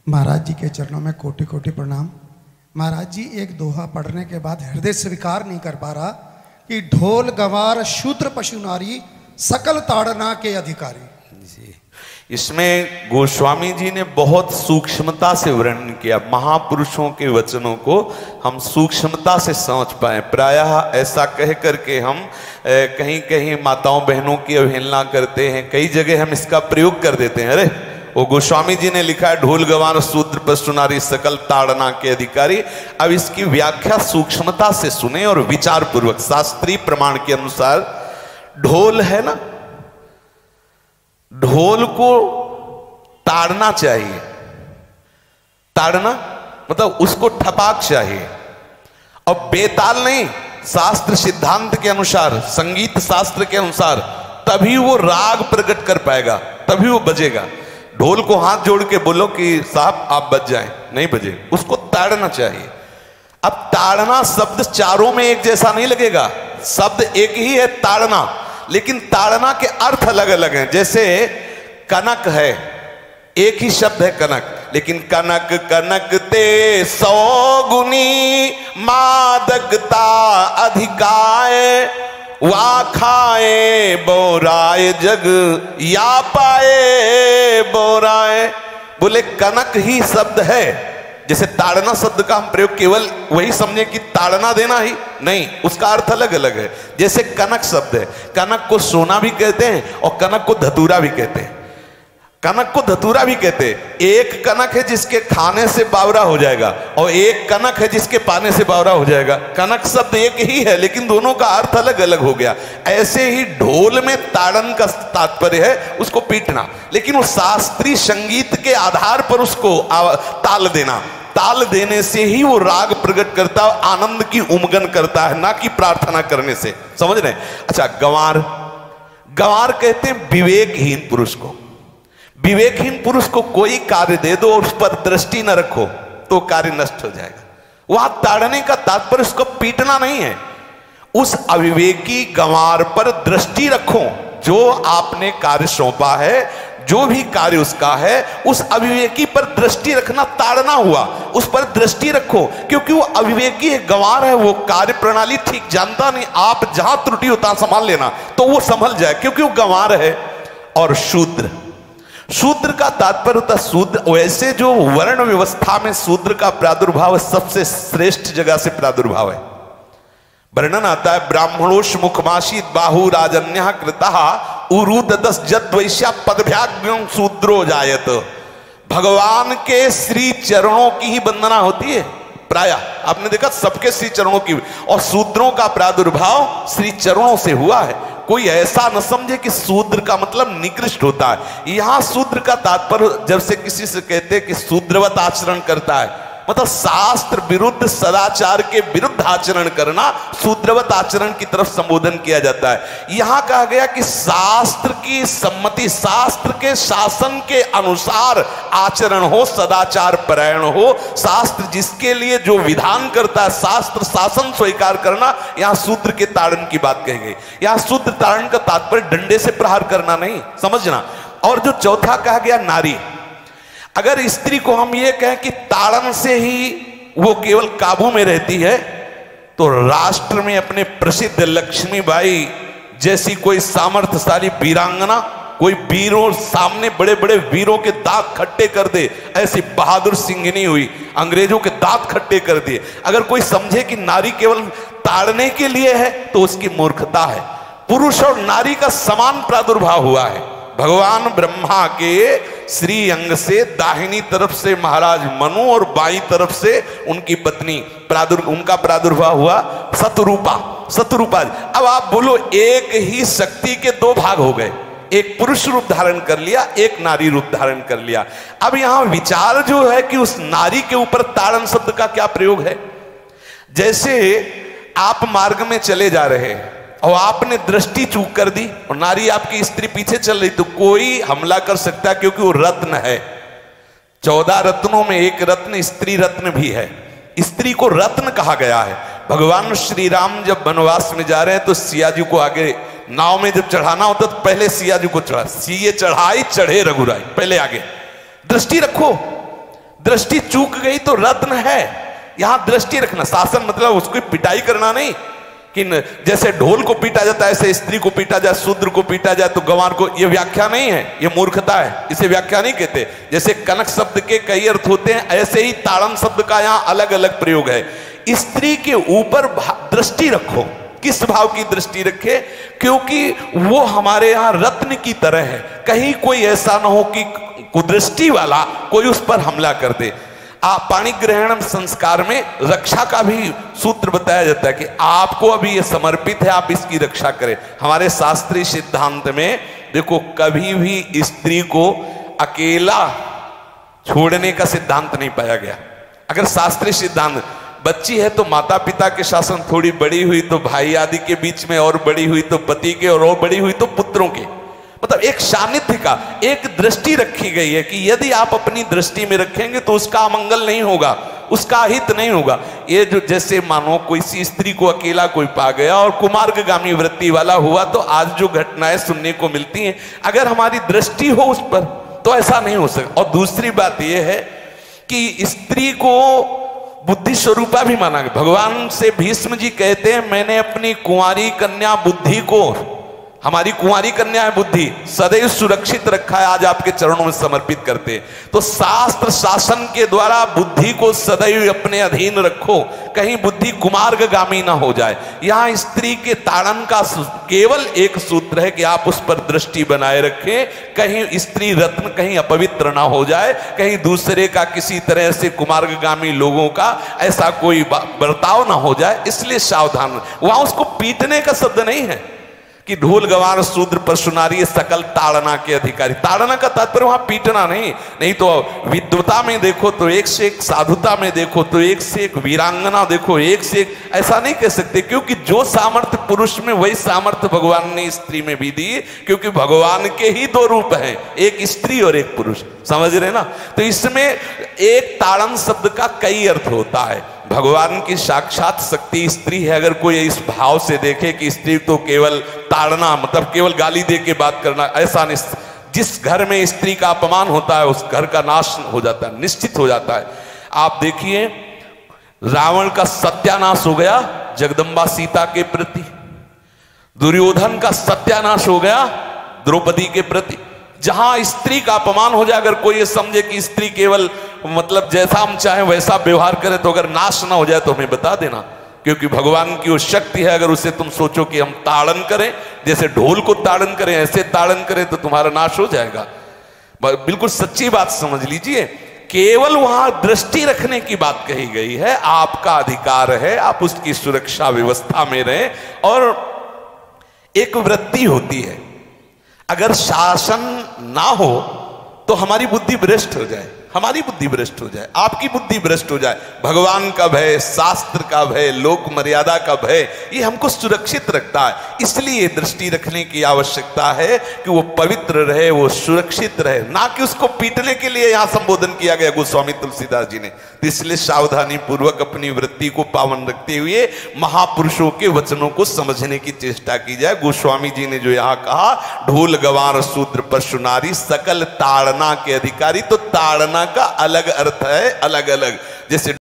महाराज जी के चरणों में कोटि कोटि प्रणाम। महाराज जी एक दोहा पढ़ने के बाद हृदय स्वीकार नहीं कर पा रहा कि ढोल गवार शूद्र पशु नारी सकल ताड़ना के अधिकारी। जी, इसमें गोस्वामी जी ने बहुत सूक्ष्मता से वर्णन किया। महापुरुषों के वचनों को हम सूक्ष्मता से समझ पाए। प्रायः ऐसा कह करके हम कहीं कहीं माताओं बहनों की अवहेलना करते हैं, कई जगह हम इसका प्रयोग कर देते हैं। अरे वो गोस्वामी जी ने लिखा है ढोल गवार शूद्र पशु नारी सकल ताड़ना के अधिकारी। अब इसकी व्याख्या सूक्ष्मता से सुने और विचार पूर्वक। शास्त्रीय प्रमाण के अनुसार ढोल है ना, ढोल को ताड़ना चाहिए। ताड़ना मतलब उसको ठपाक चाहिए, और बेताल नहीं। शास्त्र सिद्धांत के अनुसार, संगीत शास्त्र के अनुसार तभी वो राग प्रकट कर पाएगा, तभी वो बजेगा। ढोल को हाथ जोड़ के बोलो कि साहब आप बज जाएं, नहीं बजे, उसको ताड़ना चाहिए। अब ताड़ना शब्द चारों में एक जैसा नहीं लगेगा। शब्द एक ही है ताड़ना, लेकिन ताड़ना के अर्थ अलग अलग हैं। जैसे कनक है, एक ही शब्द है कनक, लेकिन कनक कनक ते 100 गुनी मादकता अधिकाय, वा खाए बोराए जग या पाए बोराए। बोले कनक ही शब्द है। जैसे ताड़ना शब्द का हम प्रयोग केवल वही समझे कि ताड़ना देना ही नहीं, उसका अर्थ अलग अलग है। जैसे कनक शब्द है, कनक को सोना भी कहते हैं और कनक को धतूरा भी कहते हैं। कनक को धतूरा भी कहते हैं। एक कनक है जिसके खाने से बावरा हो जाएगा, और एक कनक है जिसके पाने से बावरा हो जाएगा। कनक शब्द एक ही है, लेकिन दोनों का अर्थ अलग अलग हो गया। ऐसे ही ढोल में ताड़न का तात्पर्य है उसको पीटना, लेकिन वो शास्त्रीय संगीत के आधार पर उसको ताल देना। ताल देने से ही वो राग प्रकट करता है, आनंद की उमगन करता है, ना कि प्रार्थना करने से। समझ रहे? अच्छा, गंवार, गंवार कहते हैं विवेकहीन पुरुष को। विवेकहीन पुरुष को कोई कार्य दे दो और उस पर दृष्टि न रखो तो कार्य नष्ट हो जाएगा। वहां ताड़ने का तात्पर्य उसको पीटना नहीं है। उस अविवेकी गंवार पर दृष्टि रखो। जो आपने कार्य सौंपा है, जो भी कार्य उसका है, उस अविवेकी पर दृष्टि रखना ताड़ना हुआ। उस पर दृष्टि रखो, क्योंकि वो अविवेकी है, गंवार है, वो कार्य प्रणाली ठीक जानता नहीं। आप जहां त्रुटि होता संभाल लेना तो वो संभल जाए, क्योंकि वो गंवार है। और शूद्र, शूद्र का तात्पर्य होता है शूद्र। वैसे जो वर्ण व्यवस्था में शूद्र का प्रादुर्भाव सबसे श्रेष्ठ जगह से प्रादुर्भाव है। वर्णन आता है ब्राह्मणोष मुखमाशी बाहु राजन्य कृता उरुदस जत वैश्या पदभ्याग्यं शूद्रो जायत। भगवान के श्री चरणों की ही वंदना होती है। प्राय आपने देखा सबके श्री चरणों की, और शूद्रों का प्रादुर्भाव श्री चरणों से हुआ है। कोई ऐसा न समझे कि शूद्र का मतलब निकृष्ट होता है। यहां शूद्र का तात्पर्य जब से किसी से कहते हैं कि शूद्रवत आचरण करता है, मतलब शास्त्र विरुद्ध, सदाचार के विरुद्ध आचरण करना, शूद्रवत आचरण की तरफ संबोधन किया जाता है। यहां कहा गया कि शास्त्र की सम्मति, शास्त्र के शासन के अनुसार आचरण हो, सदाचार परायण हो। शास्त्र जिसके लिए जो विधान करता है, शास्त्र शासन स्वीकार करना, यहां शूद्र के ताड़न की बात कही गई। यहां शूद्र ताड़न का तात्पर्य डंडे से प्रहार करना नहीं, समझना। और जो चौथा कहा गया नारी, अगर स्त्री को हम ये कहें कि ताड़न से ही वो केवल काबू में रहती है, तो राष्ट्र में अपने प्रसिद्ध लक्ष्मीबाई जैसी कोई सामर्थ्यशाली वीरांगना, कोई वीरों सामने बड़े बड़े वीरों के दांत खट्टे कर दे, ऐसी बहादुर सिंघनी हुई, अंग्रेजों के दांत खट्टे कर दिए। अगर कोई समझे कि नारी केवल ताड़ने के लिए है तो उसकी मूर्खता है। पुरुष और नारी का समान प्रादुर्भाव हुआ है। भगवान ब्रह्मा के श्री अंग से दाहिनी तरफ से महाराज मनु और बाईं तरफ से उनकी पत्नी उनका प्रादुर्भाव हुआ शतरूपा। शतरूपा, अब आप बोलो एक ही शक्ति के दो भाग हो गए, एक पुरुष रूप धारण कर लिया, एक नारी रूप धारण कर लिया। अब यहां विचार जो है कि उस नारी के ऊपर ताड़न शब्द का क्या प्रयोग है। जैसे आप मार्ग में चले जा रहे हैं और आपने दृष्टि चूक कर दी और नारी आपकी स्त्री पीछे चल रही, तो कोई हमला कर सकता है, क्योंकि वो रत्न है। 14 रत्नों में एक रत्न स्त्री रत्न भी है। स्त्री को रत्न कहा गया है। भगवान श्री राम जब वनवास में जा रहे हैं तो सिया जी को आगे नाव में जब चढ़ाना होता तो पहले सिया जी को चढ़ा, सीए चढ़ाई चढ़े रघुराई, पहले आगे। दृष्टि रखो, दृष्टि चूक गई तो रत्न है। यहां दृष्टि रखना, शासन मतलब उसको पिटाई करना नहीं कि जैसे ढोल को पीटा जाता है ऐसे स्त्री को पीटा जाए, शूद्र को पीटा जाए तो गंवार को, ये व्याख्या नहीं है, ये मूर्खता है, इसे व्याख्या नहीं कहते। जैसे कनक शब्द के कई अर्थ होते हैं, ऐसे ही ताड़न शब्द का यहां अलग अलग प्रयोग है। स्त्री के ऊपर दृष्टि रखो। किस भाव की दृष्टि रखे? क्योंकि वो हमारे यहां रत्न की तरह है, कहीं कोई ऐसा ना हो कि कुदृष्टि वाला कोई उस पर हमला कर दे। पाणी ग्रहण संस्कार में रक्षा का भी सूत्र बताया जाता है कि आपको अभी ये समर्पित है, आप इसकी रक्षा करें। हमारे शास्त्रीय सिद्धांत में देखो, कभी भी स्त्री को अकेला छोड़ने का सिद्धांत नहीं पाया गया। अगर शास्त्रीय सिद्धांत, बच्ची है तो माता पिता के शासन, थोड़ी बड़ी हुई तो भाई आदि के बीच में, और बड़ी हुई तो पति के, और बड़ी हुई तो पुत्रों के, मतलब एक सानिध्य का एक दृष्टि रखी गई है कि यदि आप अपनी दृष्टि में रखेंगे तो उसका अमंगल नहीं होगा, उसका हित नहीं होगा। ये जो जैसे मानो कोई सी स्त्री को अकेला कोई पा गया और कुमार्गामी वृत्ति वाला हुआ, तो आज जो घटनाएं सुनने को मिलती हैं, अगर हमारी दृष्टि हो उस पर तो ऐसा नहीं हो सकता। और दूसरी बात यह है कि स्त्री को बुद्धि स्वरूपा भी माना गया। भगवान से भीष्म जी कहते हैं, मैंने अपनी कुंवारी कन्या बुद्धि को, हमारी कुंवारी कन्या है बुद्धि, सदैव सुरक्षित रखा है, आज आपके चरणों में समर्पित करते हैं। तो शास्त्र शासन के द्वारा बुद्धि को सदैव अपने अधीन रखो, कहीं बुद्धि कुमार्गामी ना हो जाए। यहां स्त्री के ताड़न का केवल एक सूत्र है कि आप उस पर दृष्टि बनाए रखें, कहीं स्त्री रत्न कहीं अपवित्र ना हो जाए, कहीं दूसरे का किसी तरह से कुमार्गामी लोगों का ऐसा कोई बर्ताव ना हो जाए, इसलिए सावधान। वहां उसको पीटने का शब्द नहीं है कि ढोल गवार शूद्र पशु नारी सकल ताड़ना के अधिकारी। ताड़ना का तात्पर्य वहां पीटना नहीं तो विद्वता में देखो तो एक से एक, साधुता में देखो तो एक से एक, वीरांगना देखो एक से एक, ऐसा नहीं कह सकते, क्योंकि जो सामर्थ्य पुरुष में वही सामर्थ्य भगवान ने स्त्री में भी दी, क्योंकि भगवान के ही दो रूप हैं, एक स्त्री और एक पुरुष, समझ रहे ना। तो इसमें एक ताड़न शब्द का कई अर्थ होता है। भगवान की साक्षात शक्ति स्त्री है। अगर कोई इस भाव से देखे कि स्त्री तो केवल ताड़ना, मतलब केवल गाली दे के बात करना, ऐसा नहीं। जिस घर में स्त्री का अपमान होता है उस घर का नाश हो जाता है, निश्चित हो जाता है। आप देखिए, रावण का सत्यानाश हो गया जगदम्बा सीता के प्रति, दुर्योधन का सत्यानाश हो गया द्रौपदी के प्रति। जहां स्त्री का अपमान हो जाए, अगर कोई ये समझे कि स्त्री केवल मतलब जैसा हम चाहें वैसा व्यवहार करे, तो अगर नाश ना हो जाए तो हमें बता देना, क्योंकि भगवान की वो शक्ति है। अगर उसे तुम सोचो कि हम ताड़न करें, जैसे ढोल को ताड़न करें ऐसे ताड़न करें, तो तुम्हारा नाश हो जाएगा। बिल्कुल सच्ची बात समझ लीजिए। केवल वहां दृष्टि रखने की बात कही गई है, आपका अधिकार है, आप उसकी सुरक्षा व्यवस्था में रहें। और एक वृत्ति होती है, अगर शासन ना हो तो हमारी बुद्धि भ्रष्ट हो जाए, हमारी बुद्धि भ्रष्ट हो जाए, आपकी बुद्धि भ्रष्ट हो जाए। भगवान का भय, शास्त्र का भय, लोक मर्यादा का भय, ये हमको सुरक्षित रखता है। इसलिए दृष्टि रखने की आवश्यकता है कि वो पवित्र रहे, वो सुरक्षित रहे, ना कि उसको पीटने के लिए यहां संबोधन किया गया गोस्वामी तुलसीदास जी ने। इसलिए सावधानी पूर्वक अपनी वृत्ति को पावन रखते हुए महापुरुषों के वचनों को समझने की चेष्टा की जाए। गोस्वामी जी ने जो यहाँ कहा, ढोल गवार शूद्र पशु नारी सकल ताड़ना के अधिकारी, तो ताड़ना का अलग अर्थ है, अलग अलग। जैसे